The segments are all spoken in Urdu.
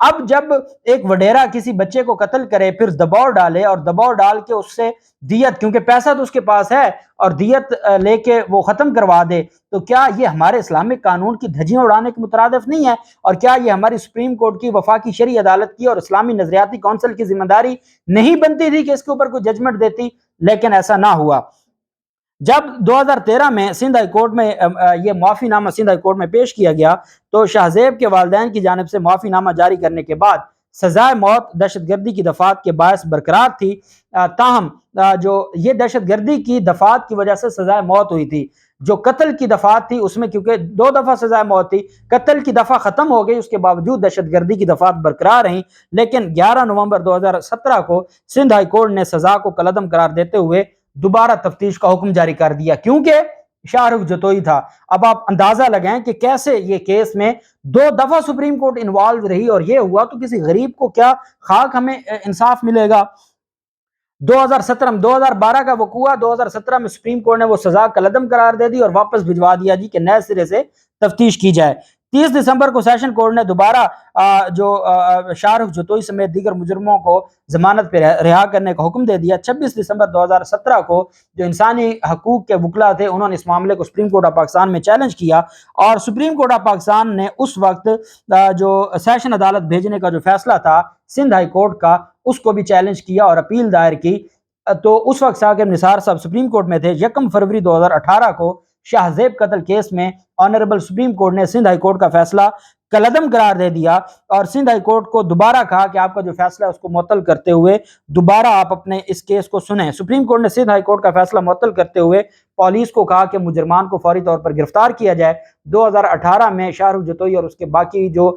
اب جب ایک وڈیرا کسی بچے کو قتل کرے، پھر دباؤ ڈالے اور دباؤ ڈال کے اس سے دیت، کیونکہ پیسہ تو اس کے پاس ہے، اور دیت لے کے وہ ختم کروا دے، تو کیا یہ ہمارے اسلامک قانون کی دھجیاں اڑانے کے مترادف نہیں ہے؟ اور کیا یہ ہماری سپریم کورٹ کی، وفاقی شرعی عدالت کی اور اسلامی نظریاتی کونسل کی ذمہ داری نہیں بنتی تھی کہ اس کے اوپر کوئی ججمنٹ دیتی؟ لیکن ایسا نہ ہوا۔ جب 2013 میں سندھ ہائی کورٹ میں یہ معافی نامہ سندھ ہائی کورٹ میں پیش کیا گیا، تو شاہ زیب کے والدین کی جانب سے معافی نامہ جاری کرنے کے بعد سزائے موت دہشت گردی کی دفعات کے باعث برقرار تھی، تاہم جو یہ دہشت گردی کی دفعات کی وجہ سے سزائے موت ہوئی تھی، جو قتل کی دفعات تھی اس میں کیونکہ 2 دفعہ سزائے موت تھی، قتل کی دفعہ ختم ہو گئی، اس کے باوجود دہشت گردی کی دفعات برقرار رہیں، لیکن 11 نومبر 2017 کو سندھ ہائی کورٹ نے سزا کو کالعدم قرار دیتے ہوئے دوبارہ تفتیش کا حکم جاری کر دیا، کیونکہ شاہ رخ جتوئی تھا۔ اب آپ اندازہ لگائیں کہ کیسے یہ کیس میں 2 دفعہ سپریم کورٹ انوالو رہی، اور یہ ہوا تو کسی غریب کو کیا خاک ہمیں انصاف ملے گا؟ 2012 کا وقوع، 2017 میں سپریم کورٹ نے وہ سزا کالعدم قرار دے دی اور واپس بھجوا دیا جی کہ نئے سرے سے تفتیش کی جائے۔ 30 دسمبر کو سیشن کورٹ نے دوبارہ جو شاہ رخ جتوئی سمیت دیگر مجرموں کو ضمانت پہ رہا کرنے کا حکم دے دیا۔ 26 دسمبر 2017 کو جو انسانی حقوق کے وکلا تھے، انہوں نے اس معاملے کو سپریم کورٹ آف پاکستان میں چیلنج کیا، اور سپریم کورٹ آف پاکستان نے اس وقت جو سیشن عدالت بھیجنے کا جو فیصلہ تھا سندھ ہائی کورٹ کا، اس کو بھی چیلنج کیا اور اپیل دائر کی۔ تو اس وقت ثاقب نثار صاحب سپریم کورٹ میں تھے۔ 1 فروری 2018 کو شاہ زیب قتل کیس میں آنریبل سپریم کورٹ نے سندھ ہائی کورٹ کا فیصلہ کالعدم قرار دے دیا، اور سندھ ہائی کورٹ کو دوبارہ کہا کہ آپ کا جو فیصلہ ہے اس کو معطل کرتے ہوئے دوبارہ آپ اپنے اس کیس کو سنیں۔ سپریم کورٹ نے سندھ ہائی کورٹ کا فیصلہ معطل کرتے ہوئے پولیس کو کہا کہ مجرمان کو فوری طور پر گرفتار کیا جائے۔ 2018 میں شاہ رخ جتوئی اور اس کے باقی جو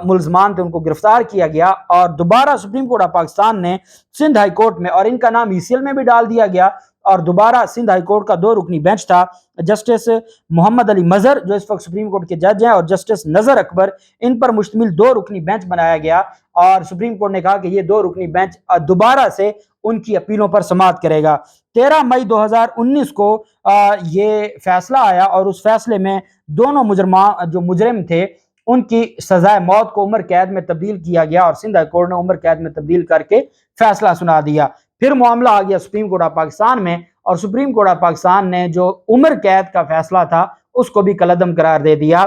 ملزمان تھے ان کو گرفتار کیا گیا، اور دوبارہ سپریم کورٹ آف پاکستان نے سندھ ہائی کورٹ میں، اور ان کا نام ECL میں بھی ڈال دیا گیا، اور دوبارہ سندھ ہائی کورٹ کا 2 رکنی بینچ تھا، جسٹس محمد علی مظہر جو اس وقت سپریم کورٹ کے جج ہیں، اور جسٹس نذر اکبر، ان پر مشتمل 2 رکنی بینچ بنایا گیا، اور سپریم کورٹ نے کہا کہ یہ 2 رکنی بینچ دوبارہ سے ان کی اپیلوں پر سماعت کرے گا۔ 13 مئی 2019 کو یہ فیصلہ آیا، اور اس فیصلے میں دونوں جو مجرم تھے ان کی سزائے موت کو عمر قید میں تبدیل کیا گیا، اور سندھ ہائی کورٹ نے عمر قید میں تبدیل کر کے فیصلہ سنا دیا۔ پھر معاملہ آ گیا سپریم کورٹ آف پاکستان میں، اور سپریم کورٹ آف پاکستان نے جو عمر قید کا فیصلہ تھا اس کو بھی کالعدم قرار دے دیا۔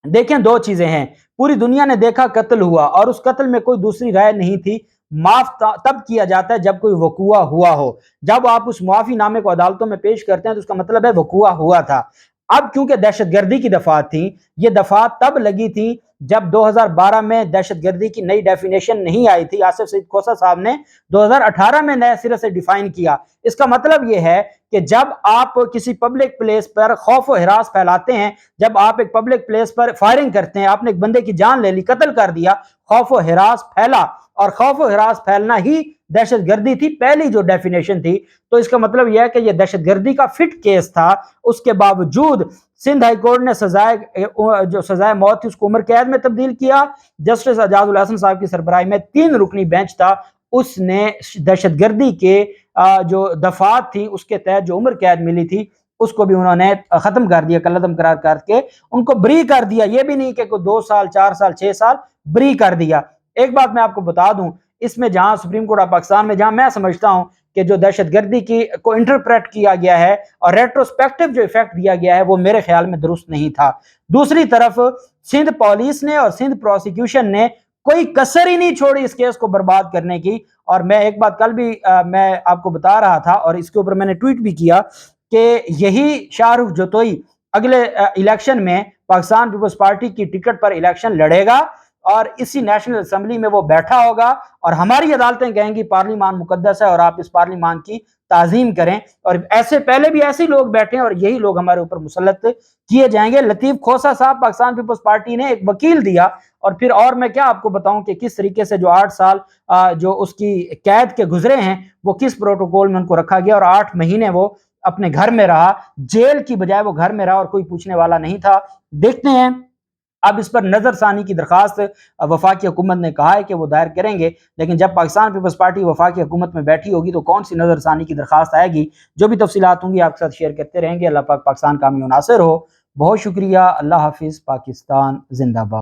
دیکھیں 2 چیزیں ہیں، پوری دنیا نے دیکھا قتل ہوا، اور اس قتل میں کوئی دوسری رائے نہیں تھی، معاف تب کیا جاتا ہے جب کوئی وقوع ہوا ہو۔ جب آپ اس معافی نامے کو عدالتوں میں پیش کرتے ہیں تو اس کا مطلب ہے وقوع ہوا تھا۔ اب کیونکہ دہشت گردی کی دفعات تھیں، یہ دفعات تب لگی تھی جب 2012 میں دہشت گردی کی نئی ڈیفینیشن نہیں آئی تھی، آصف سعید کھوسہ صاحب نے 2018 میں نئے سرے سے ڈیفائن کیا۔ اس کا مطلب یہ ہے کہ جب آپ کسی پبلک پلیس پر خوف و ہراس پھیلاتے ہیں، جب آپ ایک پبلک پلیس پر فائرنگ کرتے ہیں، آپ نے ایک بندے کی جان لے لی، قتل کر دیا، خوف و ہراس پھیلا، اور خوف و ہراس پھیلنا ہی دہشت گردی تھی، پہلی جو ڈیفینیشن تھی، تو اس کا مطلب یہ ہے کہ یہ دہشت گردی کا فٹ کیس تھا۔ اس کے باوجود سندھ ہائی کورٹ نے جو سزائے موت تھی اس کو عمر قید میں تبدیل کیا۔ جسٹس اعجاز الحسن صاحب کی سربراہی میں 3 رکنی بینچ تھا، اس نے دہشت گردی کے جو دفعات تھی اس کے تحت جو عمر قید ملی تھی اس کو بھی انہوں نے ختم کر دیا، کالعدم قرار کر کے ان کو بری کر دیا۔ یہ بھی نہیں کہ کوئی 2 سال 4 سال 6 سال، بری کر دیا۔ ایک بات میں آپ کو بتا دوں، اس میں جہاں سپریم کورٹ آف پاکستان میں جہاں میں سمجھتا ہوں کہ جو دہشت گردی کی کو انٹرپریٹ کیا گیا ہے اور ریٹروسپیکٹو جو ایفیکٹ دیا گیا ہے وہ میرے خیال میں درست نہیں تھا۔ دوسری طرف سندھ پولیس نے اور سندھ پروسیکیوشن نے کوئی کسر ہی نہیں چھوڑی اس کیس کو برباد کرنے کی، اور میں ایک بات کل بھی میں آپ کو بتا رہا تھا اور اس کے اوپر میں نے ٹویٹ بھی کیا کہ یہی شاہ رخ جتوئی اگلے الیکشن میں پاکستان پیپلز پارٹی کی ٹکٹ پر الیکشن لڑے گا، اور اسی نیشنل اسمبلی میں وہ بیٹھا ہوگا، اور ہماری عدالتیں کہیں گی پارلیمان مقدس ہے اور آپ اس پارلیمان کی تعظیم کریں، اور ایسے پہلے بھی ایسے لوگ بیٹھے ہیں اور یہی لوگ ہمارے اوپر مسلط کیے جائیں گے۔ لطیف کھوسہ صاحب پاکستان پیپلز پارٹی نے ایک وکیل دیا، اور پھر اور میں کیا آپ کو بتاؤں کہ کس طریقے سے جو 8 سال جو اس کی قید کے گزرے ہیں وہ کس پروٹوکول میں ان کو رکھا گیا، اور 8 مہینے وہ اپنے گھر میں رہا، جیل کی بجائے وہ گھر میں رہا اور کوئی پوچھنے والا نہیں تھا۔ دیکھتے ہیں اب اس پر نظر ثانی کی درخواست وفاقی حکومت نے کہا ہے کہ وہ دائر کریں گے، لیکن جب پاکستان پیپلز پارٹی وفاقی حکومت میں بیٹھی ہوگی تو کون سی نظر ثانی کی درخواست آئے گی، جو بھی تفصیلات ہوں گی آپ کے ساتھ شیئر کرتے رہیں گے۔ اللہ پاک پاکستان کامیاب و ناصر ہو۔ بہت شکریہ، اللہ حافظ، پاکستان زندہ باد۔